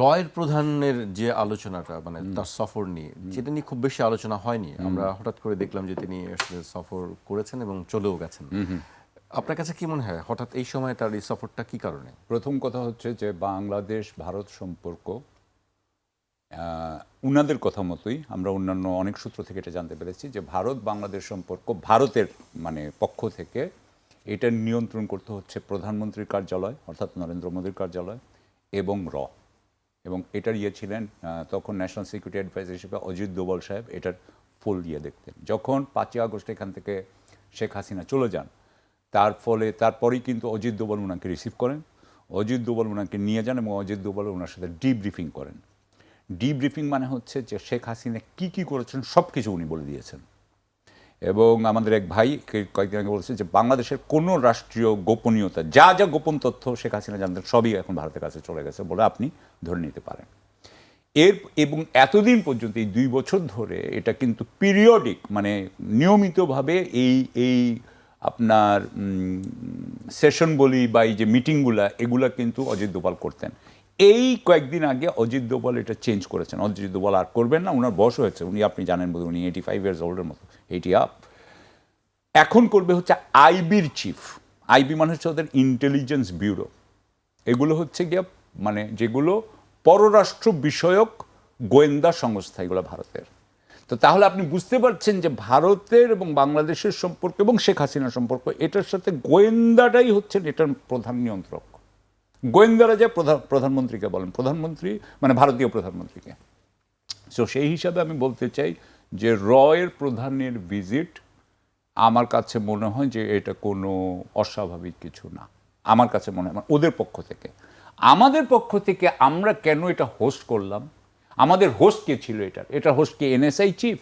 রয়ের প্রধানের যে আলোচনাটা মানে তার সফর নিয়ে, যেটা নিয়ে খুব বেশি আলোচনা হয়নি, আমরা হঠাৎ করে দেখলাম যে তিনি আসলে সফর করেছেন এবং চলেও গেছেন। আপনার কাছে কি মনে হয় হঠাৎ এই সময় তার এই সফরটা কি কারণে? প্রথম কথা হচ্ছে যে বাংলাদেশ ভারত সম্পর্ক উনাদের কথা মতোই আমরা অন্যান্য অনেক সূত্র থেকে এটা জানতে পেরেছি যে ভারত বাংলাদেশ সম্পর্ক ভারতের মানে পক্ষ থেকে এটা নিয়ন্ত্রণ করতে হচ্ছে প্রধানমন্ত্রীর কার্যালয় অর্থাৎ নরেন্দ্র মোদীর কার্যালয় এবং এবং এটার ছিলেন তখন ন্যাশনাল সিকিউরিটি অ্যাডভাইজার হিসেবে অজিত দোভাল সাহেব এটার ফুল দেখতেন। যখন 5ই আগস্ট এখান থেকে শেখ হাসিনা চলে যান তারপরেই কিন্তু অজিত দোভাল ওনাকে রিসিভ করেন, অজিত দোভাল ওনাকে নিয়ে যান এবং অজিত দোভাল ওনার সাথে ডিব্রিফিং করেন। ডিব্রিফিং মানে হচ্ছে যে শেখ হাসিনা কি করেছেন সব কিছু উনি বলে দিয়েছেন। এবং আমাদের এক ভাই কয়েকদিন আগে বলেছে যে বাংলাদেশের কোনো রাষ্ট্রীয় গোপনীয়তা যা গোপন তথ্য শেখ হাসিনা জানতেন সবই এখন ভারতের কাছে চলে গেছে বলে আপনি ধরে নিতে পারেন। এবং এতদিন পর্যন্ত এই 2 বছর ধরে এটা কিন্তু পিরিয়ডিক মানে নিয়মিতভাবে এই আপনার সেশন বলি বা এই যে মিটিংগুলা এগুলা কিন্তু অজিত দোভাল করতেন। এই কয়েকদিন আগে অজিত দোভাল এটা চেঞ্জ করেছেন। অজিত দোভাল আর করবেন না, ওনার বয়স হয়েছে, উনি আপনি জানেন বোধ উনি 85 ইয়ার্স ওল্ডের মতো, 80 আপ। এখন করবে হচ্ছে আইবির চিফ। আইবি মানে হচ্ছে ওদের ইন্টেলিজেন্স ব্যুরো। এগুলো হচ্ছে গিয়ে মানে যেগুলো পররাষ্ট্র বিষয়ক গোয়েন্দা সংস্থা এগুলো ভারতের। তো তাহলে আপনি বুঝতে পারছেন যে ভারতের এবং বাংলাদেশের সম্পর্ক এবং শেখ হাসিনার সম্পর্ক এটার সাথে গোয়েন্দাটাই হচ্ছেন এটার প্রধান নিয়ন্ত্রক। গোয়েন্দারা যে প্রধানমন্ত্রীকে বলেন, প্রধানমন্ত্রী মানে ভারতীয় প্রধানমন্ত্রীকে। সো সেই হিসাবে আমি বলতে চাই যে রয়ের প্রধানের ভিজিট আমার কাছে মনে হয় যে এটা কোনো অস্বাভাবিক কিছু না। আমার কাছে মনে হয় ওদের পক্ষ থেকে। আমাদের পক্ষ থেকে আমরা কেন এটা হোস্ট করলাম, আমাদের হোস্ট কে ছিল এটা হোস্ট কি এনএসআই চিফ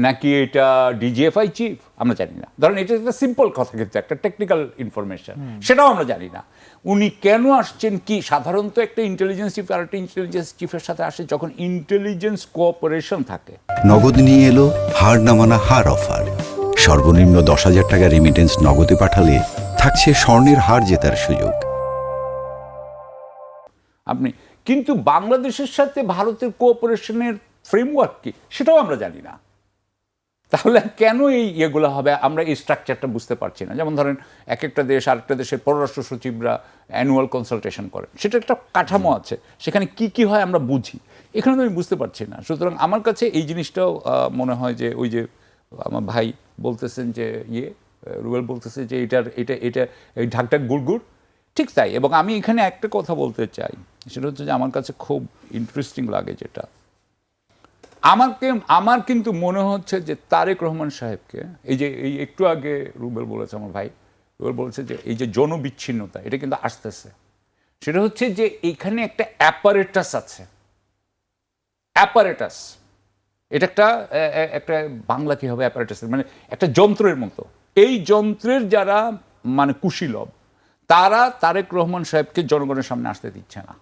নাকি এটা ডিজিএফআই চিফ আমরা জানি না। ধরেন এটা একটা সিম্পল কথা, কিন্তু একটা টেকনিক্যাল ইনফরমেশন সেটাও আমরা জানি না। উনি কেন আসছেন কি, সাধারণত একটা ইন্টেলিজেন্স চিফ আর একটা ইন্টেলিজেন্স চিফের সাথে আসে যখন ইন্টেলিজেন্স কোঅপারেশন থাকে। নগদ নিয়ে এলো হার না মানা হার অফার। সর্বনিম্ন 10,000 টাকা রেমিটেন্স নগদে পাঠালে থাকছে স্বর্ণের হার জেতার সুযোগ। আপনি কিন্তু বাংলাদেশের সাথে ভারতের কোঅপারেশনের ফ্রেমওয়ার্ক কি সেটাও আমরা জানি না। তাহলে কেন এই ইয়েগুলো হবে আমরা এই স্ট্রাকচারটা বুঝতে পারছি না। যেমন ধরেন এক একটা দেশ আরেকটা দেশের পররাষ্ট্র সচিবরা অ্যানুয়াল কনসালটেশন করেন, সেটা একটা কাঠামো আছে, সেখানে কি হয় আমরা বুঝি, এখানে তো আমি বুঝতে পারছি না। সুতরাং আমার কাছে এই জিনিসটাও মনে হয় যে ওই যে আমার ভাই বলতেছেন যে রুবেল বলতেছে যে এটা এই ঢাকঢাক গুড়গুড়, ঠিক তাই। এবং আমি এখানে একটা কথা বলতে চাই, সেটা হচ্ছে যে আমার কাছে খুব ইন্টারেস্টিং লাগে যেটা আমার কিন্তু মনে হচ্ছে যে তারেক রহমান সাহেবকে এই একটু আগে রুবেল বলেছে, আমার ভাই রুবেল বলেছে যে এই যে জনবিচ্ছিন্নতা এটা কিন্তু আসতেছে, সেটা হচ্ছে যে এখানে একটা অ্যাপারেটাস আছে। অ্যাপারেটাস এটা একটা বাংলা কি হবে অ্যাপারেটাস, মানে একটা যন্ত্রের মতো। এই যন্ত্রের যারা মানে কুশীলব তারা তারেক রহমান সাহেবকে জনগণের সামনে আসতে দিচ্ছে না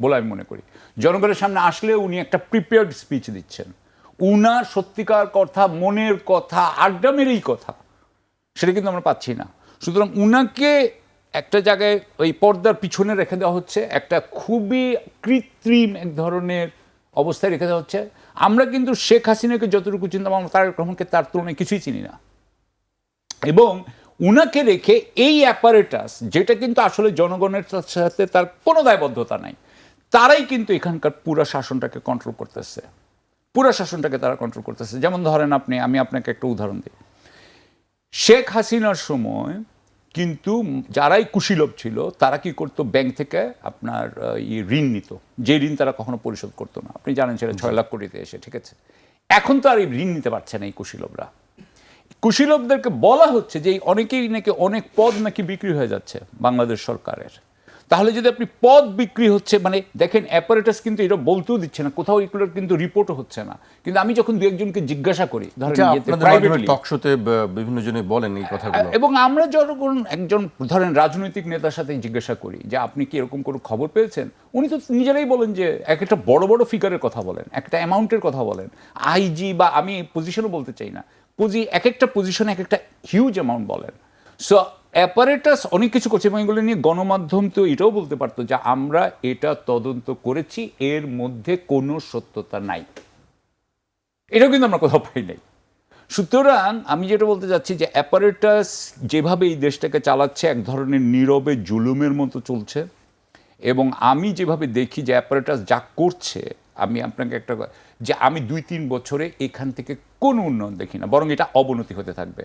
বলে আমি মনে করি। জনগণের সামনে আসলে উনি একটা প্রিপেয়ার্ড স্পিচ দিচ্ছেন, উনার সত্যিকার কথা, মনের কথা, আড্ডা মেরেই কথা, সেটা কিন্তু আমরা পাচ্ছি না। সুতরাং উনাকে একটা জায়গায় ওই পর্দার পিছনে রেখে দেওয়া হচ্ছে, একটা খুবই কৃত্রিম এক ধরনের অবস্থায় রেখে দেওয়া হচ্ছে। আমরা কিন্তু শেখ হাসিনাকে যতটুকু চিনতাম আমরা তারেক রহমানকে তার তুলনায় কিছুই চিনি না। এবং উনাকে রেখে এই অ্যাপারেটাস যেটা কিন্তু আসলে জনগণের সাথে তার কোনো দায়বদ্ধতা নাই, তারাই কিন্তু এখানকার পুরো শাসনটাকে কন্ট্রোল করতেছে, পুরো শাসনটাকে তারা কন্ট্রোল করতেছে। যেমন ধরেন আমি আপনাকে একটা উদাহরণ দিই। শেখ হাসিনার সময় কিন্তু যারাই কুশীলব ছিল তারা কি করতো, ব্যাংক থেকে আপনার ঋণ নিত, যে ঋণ তারা কখনো পরিশোধ করতো না। আপনি জানেন সেটা 6 লাখ কোটিতে এসে, ঠিক আছে। এখন তো আর এই ঋণ নিতে পারছে না এই কুশীলবরা। কুশীলবদেরকে বলা হচ্ছে যে অনেকেই নাকি অনেক পদ নাকি বিক্রি হয়ে যাচ্ছে বাংলাদেশ সরকারের। তাহলে যদি আপনি পদ বিক্রি হচ্ছে, মানে দেখেন অ্যাপারেটাস কিন্তু এটা বলতেও দিচ্ছে না, কোথাও এগুলোর কিন্তু রিপোর্টও হচ্ছে না। কিন্তু আমি যখন দু একজনকে জিজ্ঞাসা করি, ধরেন টক শোতে বিভিন্ন জনে বলেন এই কথাগুলো, এবং আমরা যখন একজন ধরেন রাজনৈতিক নেতার সাথে জিজ্ঞাসা করি যে আপনি কি এরকম কোনো খবর পেয়েছেন, উনি তো নিজেরাই বলেন যে একটা বড় বড় ফিগারের কথা বলেন, একটা অ্যামাউন্টের কথা বলেন, আইজি বা আমি পজিশনও বলতে চাই না, এক একটা পজিশনে এক একটা হিউজ অ্যামাউন্ট বলেন। সো অ্যাপারেটাস অনেক কিছু করছে এবং এগুলো নিয়ে গণমাধ্যম তো এটাও বলতে পারতো যে আমরা এটা তদন্ত করেছি, এর মধ্যে কোনো সত্যতা নাই। এটাও কিন্তু আমরা কোথাও পাই নাই। সুতরাং আমি যেটা বলতে চাচ্ছি যে অ্যাপারেটাস যেভাবে এই দেশটাকে চালাচ্ছে এক ধরনের নীরবে জুলুমের মতো চলছে, এবং আমি যেভাবে দেখি যে অ্যাপারেটাস যা করছে, আমি আপনাকে একটা যে আমি 2-3 বছরে এখান থেকে কোনো উন্নয়ন দেখি না, বরং এটা অবনতি হতে থাকবে।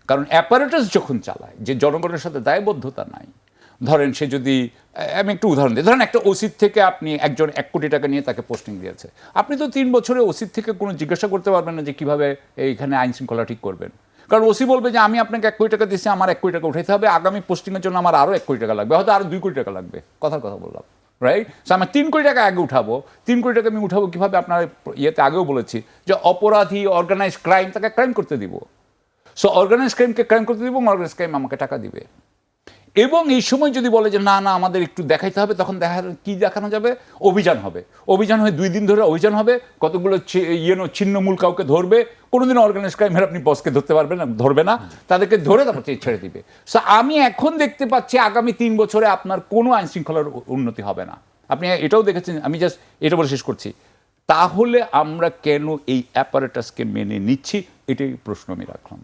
কারণ অ্যাপারেটাস যখন চালায়, যে জনগণের সাথে দায়বদ্ধতা নাই, ধরেন সে যদি, আমি একটু উদাহরণ দিই, ধরেন একটা ওসির থেকে আপনি একজন 1 কোটি টাকা নিয়ে তাকে পোস্টিং দিয়েছে, আপনি তো 3 বছরে ওসির থেকে কোনো জিজ্ঞাসা করতে পারবেন না যে কীভাবে এইখানে আইন শৃঙ্খলা ঠিক করবেন। কারণ ওসি বলবে যে আমি আপনাকে 1 কোটি টাকা দিচ্ছি, আমার 1 কোটি টাকা উঠাইতে হবে, আগামী পোস্টিংয়ের জন্য আমার আরও 1 কোটি টাকা লাগবে, হয়তো আরও 2 কোটি টাকা লাগবে, কথার কথা বললাম, রাইট? সো আমি 3 কোটি টাকা আগে উঠাবো, 3 কোটি টাকা আমি উঠাবো কীভাবে, আপনার ইয়েতে আগেও বলেছি যে অপরাধী, অর্গানাইজ ক্রাইম, তাকে ক্রাইম করতে দিব। সো অর্গানাইজ ক্রাইমকে ক্রাইম করতে দিব, অর্গানাইজ ক্রাইম আমাকে টাকা দিবে। এবং এই সময় যদি বলে যে না না আমাদের একটু দেখাইতে হবে, তখন কি দেখানো যাবে? অভিযান হবে। অভিযান হয়ে 2 দিন ধরে অভিযান হবে, কতগুলো ছিন্নমূল কাউকে ধরবে, কোনোদিন অর্গানাইজ ক্রাইমের আপনি বসকে ধরতে পারবেন না, ধরবে না, তাদেরকে ধরে তারপর ছেড়ে দিবে। সো আমি এখন দেখতে পাচ্ছি আগামী 3 বছরে আপনার কোনো আইন শৃঙ্খলার উন্নতি হবে না। আপনি এটাও দেখেছেন, আমি জাস্ট এটা বলে শেষ করছি। তাহলে আমরা কেন এই অ্যাপারেটাসকে মেনে নিচ্ছি, এটাই প্রশ্ন আমি রাখলাম।